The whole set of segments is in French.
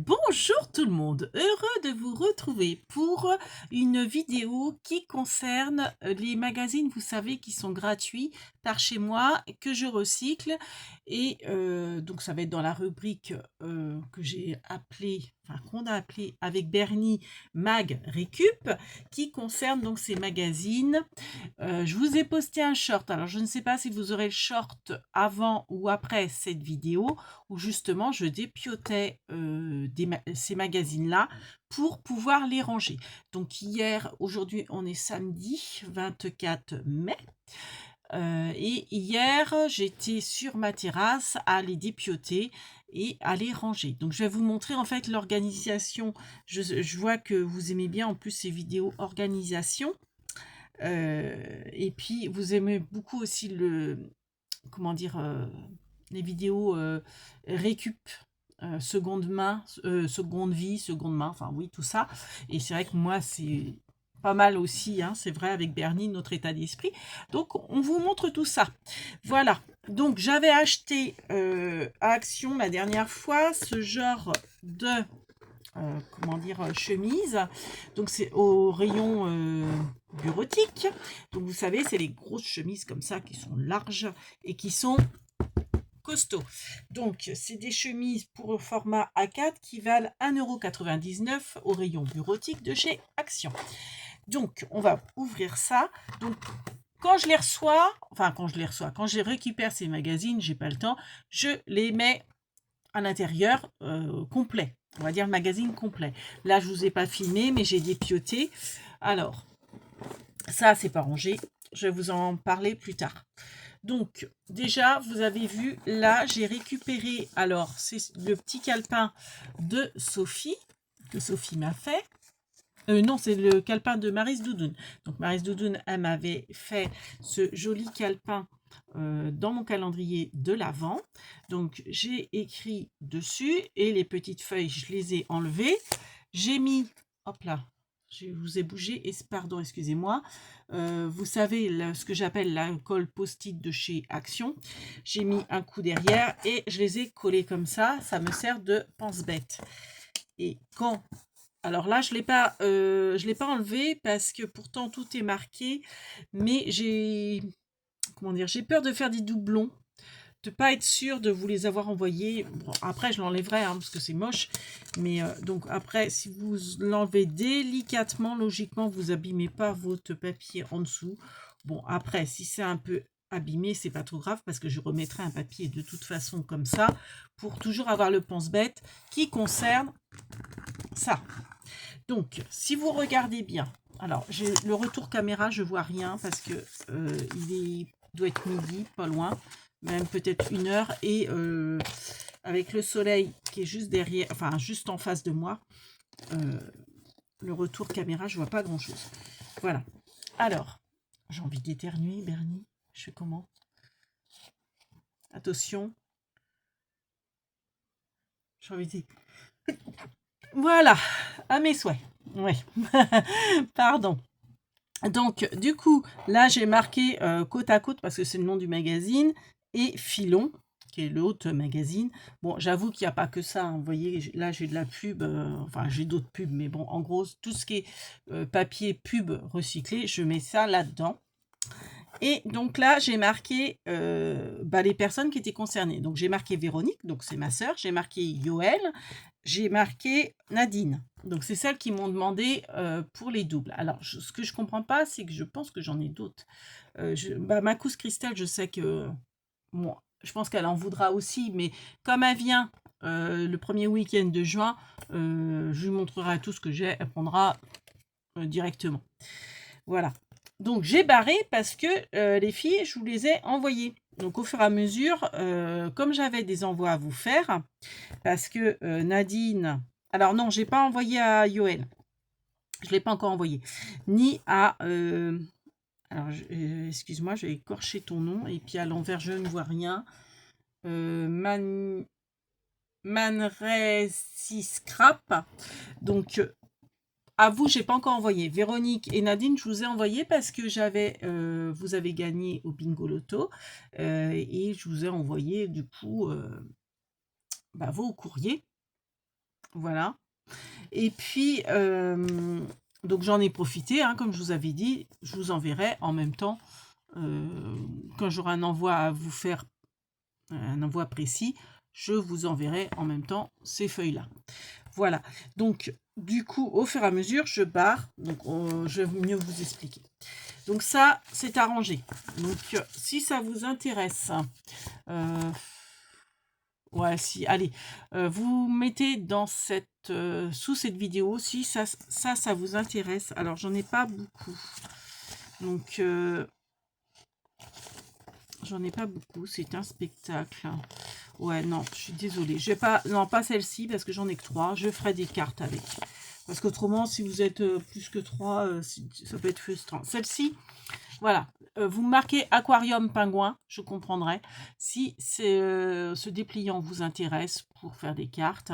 Bonjour tout le monde, heureux de vous retrouver pour une vidéo qui concerne les magazines, vous savez, qui sont gratuits par chez moi, que je recycle. Et donc ça va être dans la rubrique que j'ai appelée, enfin qu'on a appelée avec Bernie Mag Récup, qui concerne donc ces magazines. Je vous ai posté un short, alors je ne sais pas si vous aurez le short avant ou après cette vidéo, où justement je dépiotais ces magazines-là pour pouvoir les ranger. Donc hier, aujourd'hui on est samedi 24 mai. Et hier, j'étais sur ma terrasse à les dépioter et à les ranger. Donc, je vais vous montrer en fait l'organisation. Je vois que vous aimez bien en plus ces vidéos organisation. Et puis, vous aimez beaucoup aussi comment dire, les vidéos récup, seconde main, seconde vie, seconde main, enfin oui, tout ça. Et c'est vrai que moi, c'est pas mal aussi, hein, c'est vrai, avec Bernie, notre état d'esprit. Donc, on vous montre tout ça. Voilà. Donc, j'avais acheté à Action la dernière fois ce genre de comment dire, chemise. Donc c'est au rayon bureautique. Donc vous savez, c'est les grosses chemises comme ça qui sont larges et qui sont costauds. Donc c'est des chemises pour le format A4 qui valent 1,99 € au rayon bureautique de chez Action. Donc on va ouvrir ça. Donc quand je les reçois, quand je récupère ces magazines, j'ai pas le temps, je les mets à l'intérieur complet. On va dire le magazine complet. Là, je vous ai pas filmé, mais j'ai dépioté. Alors, ça, c'est pas rangé. Je vais vous en parler plus tard. Donc, déjà, vous avez vu, là, j'ai récupéré, alors, c'est le petit calepin de Sophie, que Sophie m'a fait. Non, c'est le calepin de Maryse Doudoune. Donc, Maryse Doudoune, elle m'avait fait ce joli calepin dans mon calendrier de l'Avent. Donc, j'ai écrit dessus et les petites feuilles, je les ai enlevées. J'ai mis, hop là, je vous ai bougé, et pardon, excusez-moi. Vous savez, ce que j'appelle la colle post-it de chez Action. J'ai mis un coup derrière et je les ai collés comme ça. Ça me sert de pense-bête. Et quand alors là, je l'ai pas enlevé parce que pourtant tout est marqué, mais comment dire, j'ai peur de faire des doublons, de pas être sûre de vous les avoir envoyés. Bon, après, je l'enlèverai hein, parce que c'est moche, mais donc après, si vous l'enlevez délicatement, logiquement, vous abîmez pas votre papier en dessous. Bon, après, si c'est un peu abîmé, c'est pas trop grave parce que je remettrai un papier de toute façon comme ça pour toujours avoir le pense-bête qui concerne ça. Donc, si vous regardez bien, alors j'ai le retour caméra, je vois rien parce que doit être midi, pas loin, même peut-être 1 heure, et avec le soleil qui est juste derrière, enfin juste en face de moi, le retour caméra, je vois pas grand-chose. Voilà. Alors, j'ai envie d'éternuer, Bernie. Je fais comment? Attention. J'ai envie de... Voilà, à mes souhaits. Ouais. Pardon. Donc, du coup, là, j'ai marqué côte à côte parce que c'est le nom du magazine et Filon, qui est l'autre magazine. Bon, j'avoue qu'il n'y a pas que ça. Hein. Vous voyez, là, j'ai de la pub, enfin, j'ai d'autres pubs, mais bon, en gros, tout ce qui est papier pub recyclé, je mets ça là-dedans. Et donc là, j'ai marqué les personnes qui étaient concernées. Donc, j'ai marqué Véronique, donc c'est ma sœur. J'ai marqué Yoël. J'ai marqué Nadine. Donc, c'est celles qui m'ont demandé pour les doubles. Alors, ce que je comprends pas, c'est que je pense que j'en ai d'autres. Ma cousine Christelle, je sais que... Bon, je pense qu'elle en voudra aussi, mais comme elle vient le premier week-end de juin, je lui montrerai tout ce que j'ai. Elle prendra directement. Voilà. Donc j'ai barré parce que les filles, je vous les ai envoyées. Donc au fur et à mesure, comme j'avais des envois à vous faire, parce que Nadine... Alors non, j'ai pas envoyé à Yoël. Je ne l'ai pas encore envoyé. Ni à... alors, excuse-moi, j'ai écorché ton nom. Et puis à l'envers, je ne vois rien. Manresi Scrap. Donc à vous, j'ai pas encore envoyé. Véronique et Nadine, je vous ai envoyé parce que vous avez gagné au Bingo Loto et je vous ai envoyé du coup vos courriers. Voilà. Et puis, donc j'en ai profité, hein, comme je vous avais dit, je vous enverrai en même temps, quand j'aurai un envoi à vous faire, un envoi précis, je vous enverrai en même temps ces feuilles-là. Voilà, donc du coup, au fur et à mesure, je barre, donc je vais mieux vous expliquer. Donc ça, c'est arrangé. Donc si ça vous intéresse, ouais, si, allez, vous mettez dans cette, sous cette vidéo, si ça vous intéresse. Alors, j'en ai pas beaucoup. Donc, j'en ai pas beaucoup. C'est un spectacle. Ouais, non, je suis désolée. Je vais pas, non, pas celle-ci, parce que j'en ai que 3. Je ferai des cartes avec. Parce qu'autrement, si vous êtes plus que 3, ça peut être frustrant. Celle-ci, voilà, vous marquez aquarium pingouin, je comprendrai. Si ce dépliant vous intéresse pour faire des cartes,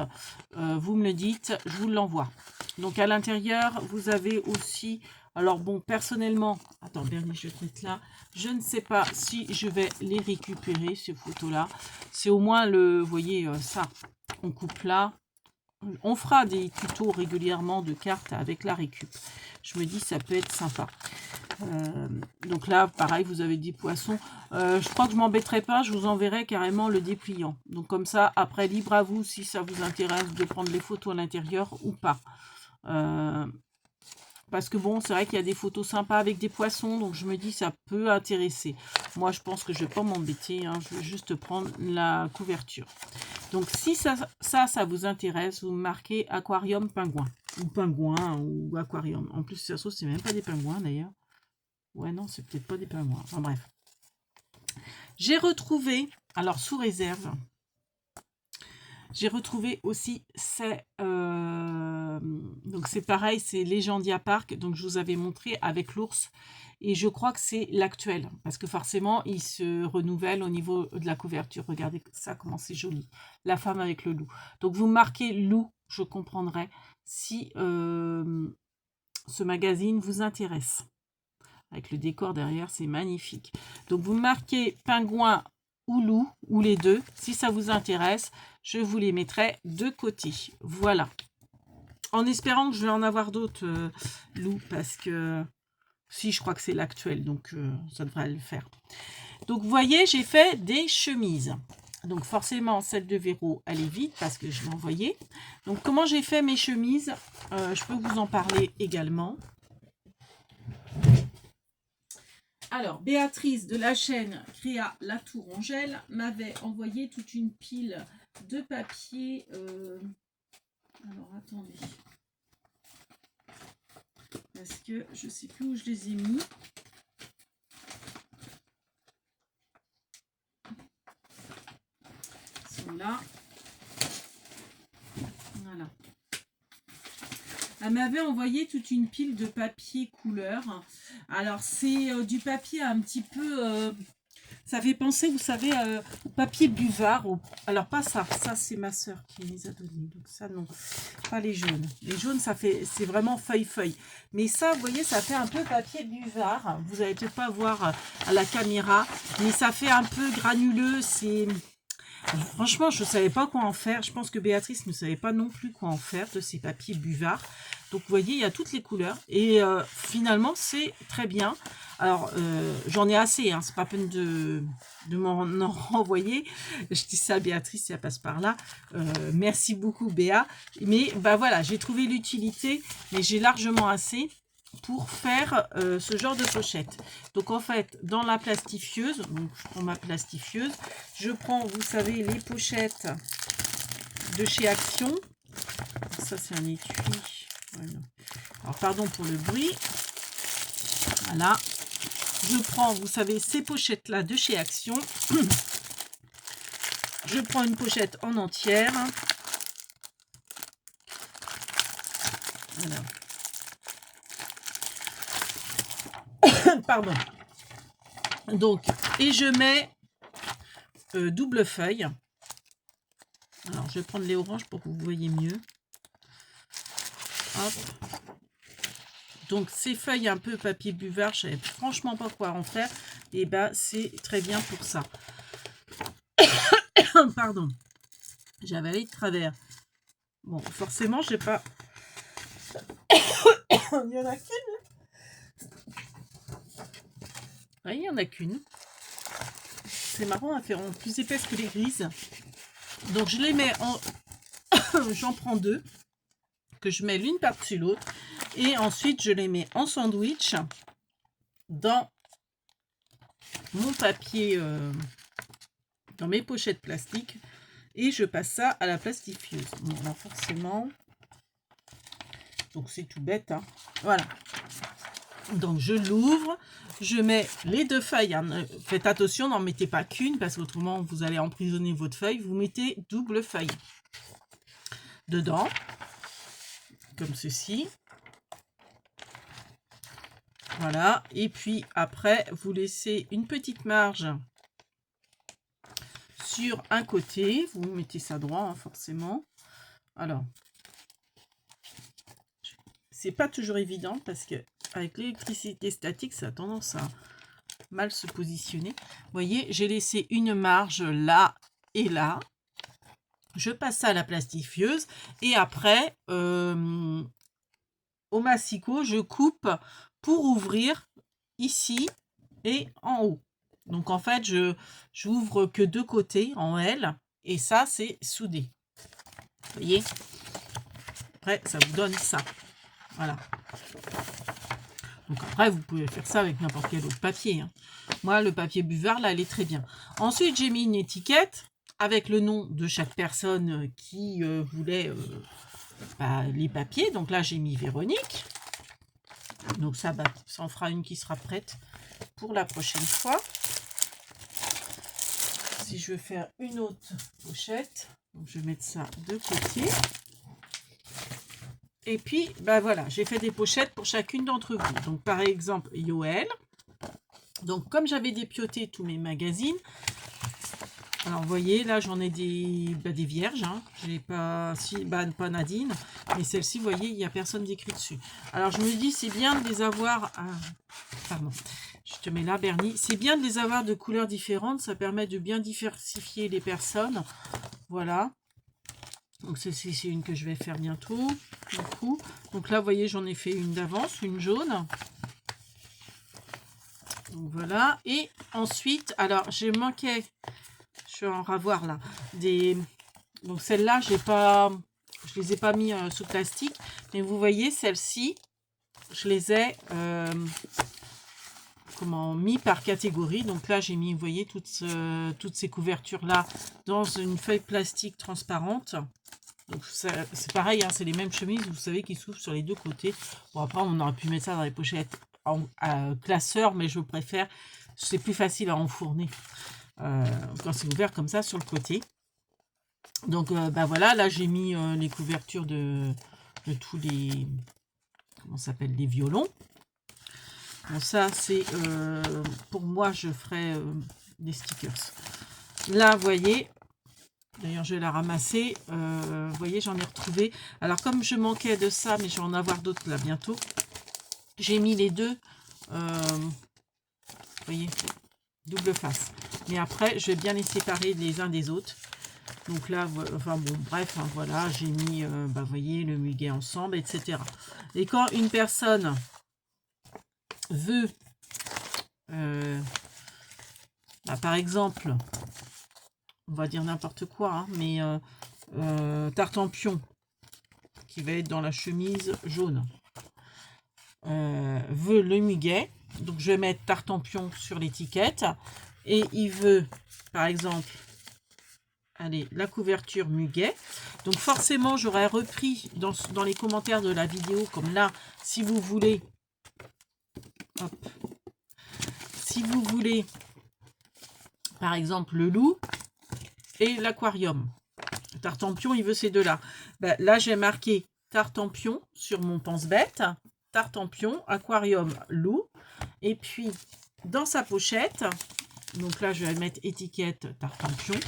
vous me le dites, je vous l'envoie. Donc à l'intérieur, vous avez aussi, alors bon, personnellement, attends, Bernie, je vais te mettre là. Je ne sais pas si je vais les récupérer, ces photos-là. C'est au moins le, vous voyez, ça, on coupe là. On fera des tutos régulièrement de cartes avec la récup. Je me dis, ça peut être sympa. Donc là, pareil, vous avez des poissons. Je crois que je m'embêterai pas, je vous enverrai carrément le dépliant. Donc comme ça, après, libre à vous si ça vous intéresse de prendre les photos à l'intérieur ou pas. Parce que bon, c'est vrai qu'il y a des photos sympas avec des poissons, donc je me dis ça peut intéresser. Moi, je pense que je vais pas m'embêter, hein, je vais juste prendre la couverture. Donc si ça vous intéresse, vous marquez aquarium pingouin. Ou pingouin, ou aquarium. En plus, ça se trouve, c'est même pas des pingouins d'ailleurs. Ouais, non, c'est peut-être pas des pingouins. Enfin bref. J'ai retrouvé, alors sous réserve, j'ai retrouvé aussi donc c'est pareil, c'est Legendia Park, donc je vous avais montré avec l'ours. Et je crois que c'est l'actuel, parce que forcément, il se renouvelle au niveau de la couverture. Regardez ça, comment c'est joli. La femme avec le loup. Donc vous marquez loup, je comprendrai si ce magazine vous intéresse. Avec le décor derrière, c'est magnifique. Donc vous marquez pingouin ou loup, ou les deux. Si ça vous intéresse, je vous les mettrai de côté. Voilà. En espérant que je vais en avoir d'autres loups, parce que si, je crois que c'est l'actuel, donc ça devrait le faire. Donc vous voyez, j'ai fait des chemises. Donc forcément, celle de Véro, elle est vide parce que je l'ai envoyée. Donc comment j'ai fait mes chemises, je peux vous en parler également. Alors, Béatrice de la chaîne Créa La Tourangelle m'avait envoyé toute une pile de papier. Alors, attendez. Parce que je ne sais plus où je les ai mis. Ils sont là. Voilà. Elle m'avait envoyé toute une pile de papier couleur. Alors, c'est du papier un petit peu... ça fait penser, vous savez, au papier buvard. Alors, pas ça. Ça, c'est ma soeur qui les a donnés. Donc, ça, non. Pas les jaunes. Les jaunes, ça fait... C'est vraiment feuille-feuille. Mais ça, vous voyez, ça fait un peu papier buvard. Vous n'allez peut-être pas voir à la caméra. Mais ça fait un peu granuleux. C'est... Franchement, je ne savais pas quoi en faire. Je pense que Béatrice ne savait pas non plus quoi en faire de ces papiers buvards. Donc, vous voyez, il y a toutes les couleurs. Et finalement, c'est très bien. Alors, j'en ai assez. Hein, c'est pas peine de m'en renvoyer. Je dis ça à Béatrice, si elle passe par là. Merci beaucoup, Béa. Mais bah voilà, j'ai trouvé l'utilité. Mais j'ai largement assez pour faire ce genre de pochette. Donc en fait, dans la plastifieuse, donc je prends ma plastifieuse, je prends, vous savez, les pochettes de chez Action. Ça, c'est un étui. Voilà. Alors pardon pour le bruit. Voilà. Je prends, vous savez, ces pochettes-là de chez Action. Je prends une pochette en entière. Voilà. Pardon. Donc, et je mets double feuille. Alors, je vais prendre les oranges pour que vous voyez mieux. Hop. Donc, ces feuilles un peu papier buvard, je ne savais franchement pas quoi en faire. Et ben, c'est très bien pour ça. Pardon. J'avais allé de travers. Bon, forcément, j'ai pas... Il y en a qu'une. Oui, il y en a qu'une. C'est marrant, elles feront plus épaisses que les grises. Donc, je les mets en... J'en prends 2, que je mets l'une par-dessus l'autre. Et ensuite, je les mets en sandwich dans mon papier, dans mes pochettes plastiques. Et je passe ça à la plastifieuse. Bon, alors forcément... Donc, c'est tout bête, hein. Voilà. Donc, je l'ouvre. Je mets les 2 feuilles. Hein. Faites attention, n'en mettez pas qu'une, parce qu'autrement, vous allez emprisonner votre feuille. Vous mettez double feuille dedans, comme ceci. Voilà. Et puis, après, vous laissez une petite marge sur un côté. Vous mettez ça droit, hein, forcément. Alors, c'est pas toujours évident, parce que avec l'électricité statique, ça a tendance à mal se positionner. Vous voyez, j'ai laissé une marge là et là. Je passe ça à la plastifieuse et après, au massicot, je coupe pour ouvrir ici et en haut. Donc en fait, je j'ouvre que 2 côtés en L et ça, c'est soudé. Vous voyez? Après, ça vous donne ça. Voilà. Donc après, vous pouvez faire ça avec n'importe quel autre papier. Hein. Moi, le papier buvard, là, elle est très bien. Ensuite, j'ai mis une étiquette avec le nom de chaque personne qui voulait les papiers. Donc là, j'ai mis Véronique. Donc ça, ça en fera une qui sera prête pour la prochaine fois. Si je veux faire une autre pochette, donc je vais mettre ça de côté. Et puis, voilà, j'ai fait des pochettes pour chacune d'entre vous. Donc, par exemple, Yoël. Donc, comme j'avais dépioté tous mes magazines, alors, vous voyez, là, j'en ai des vierges. Hein. J'ai pas, pas Nadine, mais celle-ci, vous voyez, il n'y a personne d'écrit dessus. Alors, je me dis, c'est bien de les avoir... pardon, je te mets là, Bernie. C'est bien de les avoir de couleurs différentes. Ça permet de bien diversifier les personnes. Voilà. Donc, c'est une que je vais faire bientôt. Du coup. Donc là, vous voyez, j'en ai fait une d'avance, une jaune. Donc, voilà. Et ensuite, alors, j'ai manqué, je vais en revoir là, donc celle-là, je les ai pas mis sous plastique. Mais vous voyez, celle-ci, je les ai mis par catégorie. Donc là, j'ai mis, vous voyez, toutes ces couvertures-là dans une feuille plastique transparente. Donc c'est pareil, hein, c'est les mêmes chemises, vous savez, qui s'ouvrent sur les 2 côtés. Bon, après, on aurait pu mettre ça dans les pochettes classeur, mais je préfère, c'est plus facile à enfourner quand c'est ouvert comme ça sur le côté. Donc, voilà, là, j'ai mis les couvertures de tous les, comment ça s'appelle, les violons. Bon, ça, c'est, pour moi, je ferai des stickers. Là, vous voyez... D'ailleurs, je vais la ramasser. Vous voyez, j'en ai retrouvé. Alors, comme je manquais de ça, mais je vais en avoir d'autres là bientôt, j'ai mis les 2, vous voyez, double face. Mais après, je vais bien les séparer les uns des autres. Donc là, enfin bon, bref, hein, voilà, j'ai mis, vous voyez, le muguet ensemble, etc. Et quand une personne veut, par exemple, on va dire n'importe quoi, hein, mais Tartempion, qui va être dans la chemise jaune, veut le muguet. Donc, je vais mettre Tartempion sur l'étiquette. Et il veut, par exemple, allez, la couverture muguet. Donc, forcément, j'aurais repris dans les commentaires de la vidéo, comme là, si vous voulez... Hop, si vous voulez, par exemple, le loup et l'aquarium. Tartempion, il veut ces 2-là. Là, j'ai marqué Tartempion sur mon pense-bête. Tartempion, aquarium, loup. Et puis, dans sa pochette, donc là, je vais mettre étiquette Tartempion.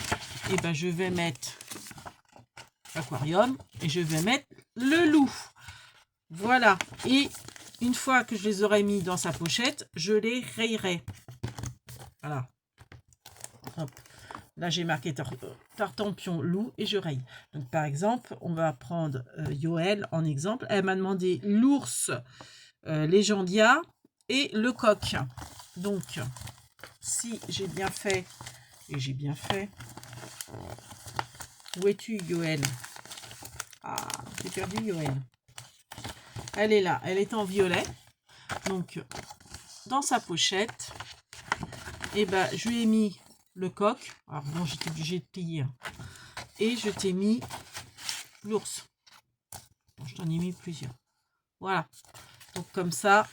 Et je vais mettre aquarium et je vais mettre le loup. Voilà. Et une fois que je les aurai mis dans sa pochette, je les rayerai. Voilà. Hop. Là, j'ai marqué Tartampion, loup et je raye. Donc, par exemple, on va prendre Yoel en exemple. Elle m'a demandé l'ours, Légendia et le coq. Donc, si j'ai bien fait, et j'ai bien fait, où es-tu, Yoel? Ah, j'ai perdu Yoel. Elle est là, elle est en violet. Donc, dans sa pochette, et ben, je lui ai mis le coq. Alors, bon, j'étais obligée de plier. Hein. Et je t'ai mis l'ours. Bon, je t'en ai mis plusieurs. Voilà. Donc, comme ça,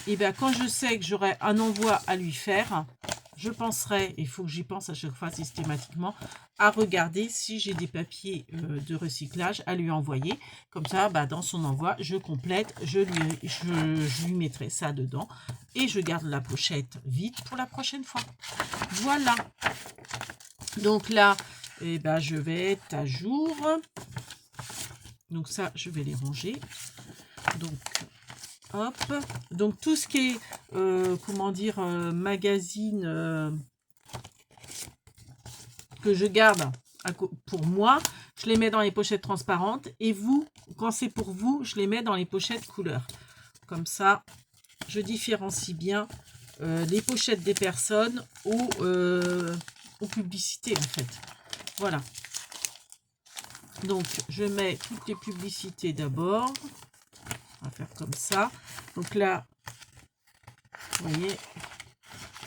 et bien, quand je sais que j'aurai un envoi à lui faire, je penserai, il faut que j'y pense à chaque fois systématiquement, à regarder si j'ai des papiers de recyclage à lui envoyer. Comme ça, bah, dans son envoi, je complète, je lui mettrai ça dedans et je garde la pochette vide pour la prochaine fois. Voilà. Donc là, eh ben, je vais être à jour. Donc ça, je vais les ranger. Donc, hop. Donc tout ce qui est, comment dire, magazine que je garde pour moi, je les mets dans les pochettes transparentes. Et vous, quand c'est pour vous, je les mets dans les pochettes couleur. Comme ça, je différencie bien les pochettes des personnes aux publicités, en fait. Voilà. Donc, je mets toutes les publicités d'abord. On va faire comme ça. Donc là, vous voyez,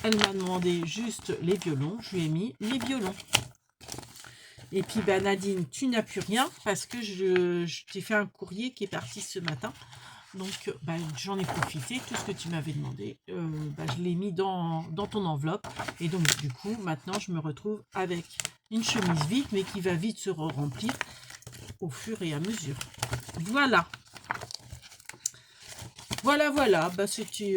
elle m'a demandé juste les violons. Je lui ai mis les violons. Et puis, bah, Nadine, tu n'as plus rien parce que je t'ai fait un courrier qui est parti ce matin. Donc, bah, j'en ai profité. Tout ce que tu m'avais demandé, bah, je l'ai mis dans ton enveloppe. Et donc, du coup, maintenant, je me retrouve avec une chemise vide, mais qui va vite se remplir au fur et à mesure. Voilà. Voilà. Bah, c'était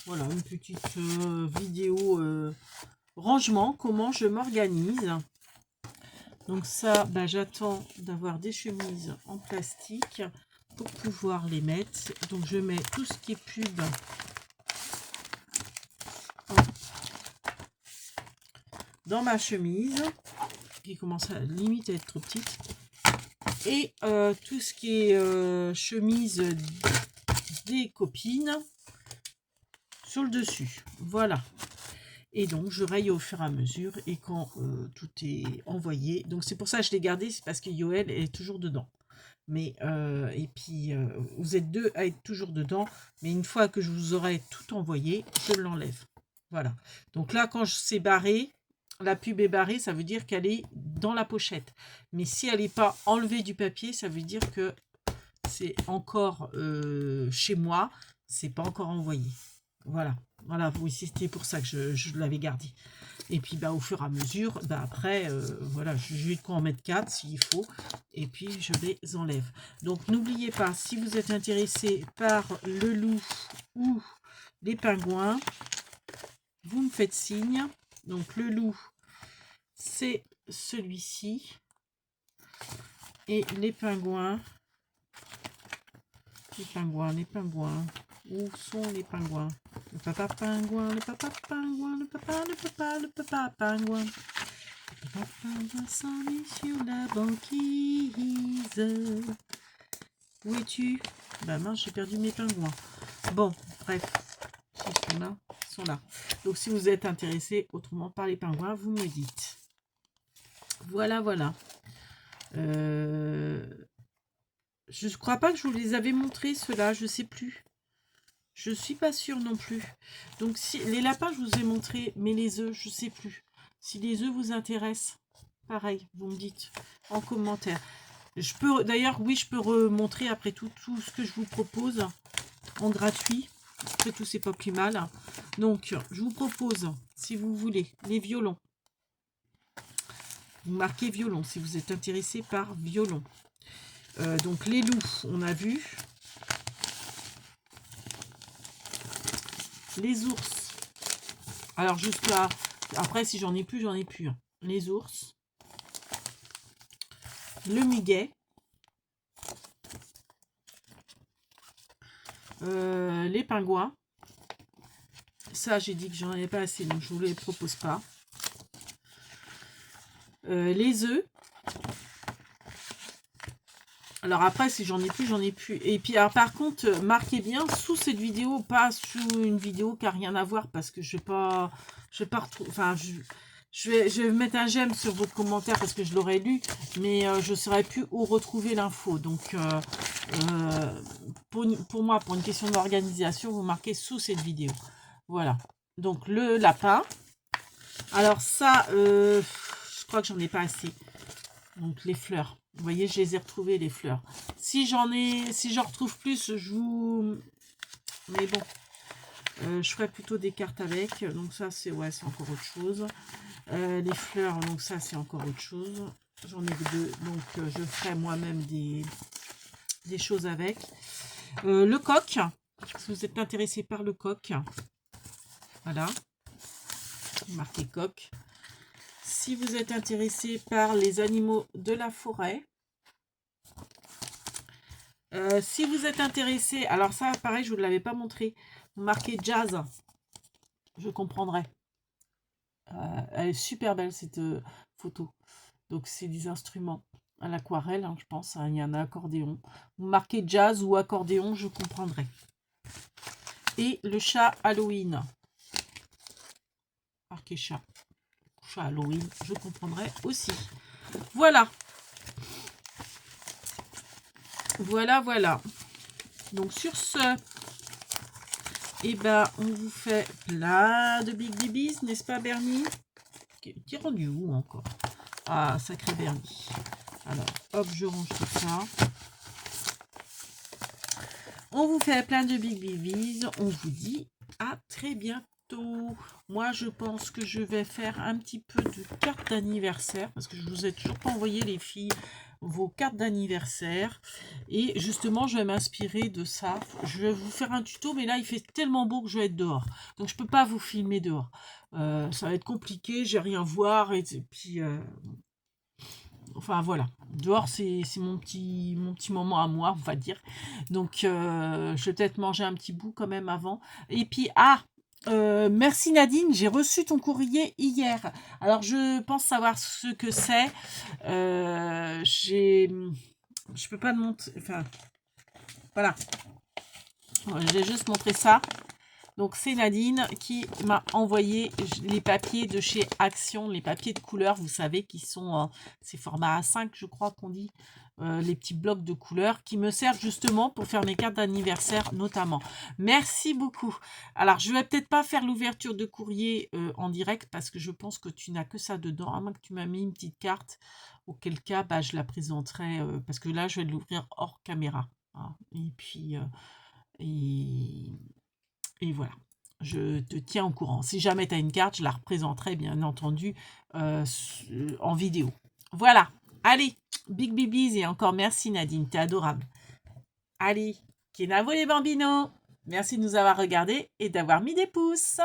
voilà, une petite vidéo rangement, comment je m'organise. Donc ça, bah, j'attends d'avoir des chemises en plastique pour pouvoir les mettre. Donc je mets tout ce qui est pub dans ma chemise, qui commence à limite à être trop petite. Et tout ce qui est chemise des copines sur le dessus. Voilà. Et donc, je raye au fur et à mesure. Et quand tout est envoyé, donc c'est pour ça que je l'ai gardé, c'est parce que Yoel est toujours dedans. Mais, et puis, vous êtes deux à être toujours dedans. Mais une fois que je vous aurai tout envoyé, je l'enlève. Voilà. Donc là, quand c'est barré, la pub est barrée, ça veut dire qu'elle est dans la pochette. Mais si elle n'est pas enlevée du papier, ça veut dire que c'est encore chez moi, c'est pas encore envoyé. Voilà. Voilà, oui, c'était pour ça que je l'avais gardé. Et puis, bah, au fur et à mesure, bah, après, voilà, je vais de quoi en mettre 4 s'il faut. Et puis, je les enlève. Donc, n'oubliez pas, si vous êtes intéressé par le loup ou les pingouins, vous me faites signe. Donc, le loup, c'est celui-ci. Et les pingouins, les pingouins. Où sont les pingouins? Le papa pingouin, le papa pingouin, le papa pingouin. Le papa pingouin s'en est sur la banquise. Où es-tu? Bah mince, j'ai perdu mes pingouins. Bon, bref, ils sont là, ils sont là. Donc si vous êtes intéressé autrement par les pingouins, vous me dites. Voilà. Je ne crois pas que je vous les avais montrés, ceux-là, je ne sais plus. Je suis pas sûre non plus. Donc, si les lapins, je vous ai montré, mais les œufs, je sais plus. Si les œufs vous intéressent, pareil, vous me dites en commentaire. Je peux, d'ailleurs, oui, je peux remontrer après tout ce que je vous propose en gratuit. Après tout, c'est pas plus mal. Donc, je vous propose, si vous voulez, les violons. Vous marquez violon si vous êtes intéressé par violon. Donc, les loups, on a vu. Les ours. Alors, juste là, après, si j'en ai plus, j'en ai plus. Les ours. Le muguet. Les pingouins. Ça, j'ai dit que j'en avais pas assez, donc je vous les propose pas. les œufs. Alors après, si j'en ai plus, j'en ai plus. Et puis, alors, par contre, marquez bien sous cette vidéo, pas sous une vidéo qui n'a rien à voir, parce que je vais pas retrouver. Enfin, je vais mettre un j'aime sur votre commentaire parce que je l'aurais lu, mais je ne saurais plus où retrouver l'info. Donc, pour moi, pour une question d'organisation, vous marquez sous cette vidéo. Voilà. Donc, le lapin. Alors ça, je crois que j'en ai pas assez. Donc, les fleurs. Vous voyez, je les ai retrouvées, les fleurs. Si j'en retrouve plus, je vous... Mais bon, je ferai plutôt des cartes avec. Donc ça, c'est encore autre chose. Les fleurs, donc ça, c'est encore autre chose. J'en ai que 2, donc je ferai moi-même des choses avec. Le coq, si vous êtes intéressé par le coq, voilà, marqué coq. Si vous êtes intéressé par les animaux de la forêt, si vous êtes intéressé, alors ça, pareil, je ne vous l'avais pas montré, vous marquez jazz, je comprendrai. Elle est super belle cette photo. Donc c'est des instruments à l'aquarelle, hein, je pense. Hein, il y en a accordéon. Vous marquez jazz ou accordéon, je comprendrai. Et le chat Halloween. Marqué chat. Chat Halloween, je comprendrai aussi. Voilà. Voilà, voilà. Donc sur ce, eh ben, on vous fait plein de big babies, n'est-ce pas Bernie? Qui est rendu où encore? Ah, sacré Bernie. Alors, hop, je range tout ça. On vous fait plein de big babies. On vous dit à très bientôt. Moi, je pense que je vais faire un petit peu de cartes d'anniversaire parce que je vous ai toujours pas envoyé, les filles, vos cartes d'anniversaire. Et justement, je vais m'inspirer de ça. Je vais vous faire un tuto, mais là, il fait tellement beau que je vais être dehors. Donc, je peux pas vous filmer dehors. Ça va être compliqué, j'ai rien à voir. Et puis... enfin voilà, dehors c'est mon petit moment à moi, on va dire. Donc je vais peut-être manger un petit bout quand même avant. Et puis merci Nadine, j'ai reçu ton courrier hier. Alors je pense savoir ce que c'est. Je peux pas te montrer. Enfin voilà, j'ai juste montré ça. Donc c'est Nadine qui m'a envoyé les papiers de chez Action, les papiers de couleur, vous savez, qui sont ces formats A5, je crois qu'on dit, les petits blocs de couleurs qui me servent justement pour faire mes cartes d'anniversaire notamment. Merci beaucoup. Alors je vais peut-être pas faire l'ouverture de courrier en direct parce que je pense que tu n'as que ça dedans, à moins que tu m'as mis une petite carte, auquel cas bah, je la présenterai parce que là je vais l'ouvrir hors caméra. Hein. Et puis... Et voilà, je te tiens au courant. Si jamais tu as une carte, je la représenterai bien entendu en vidéo. Voilà, allez, big babies et encore merci Nadine, t'es adorable. Allez, Kenavo les bambinos, merci de nous avoir regardés et d'avoir mis des pouces.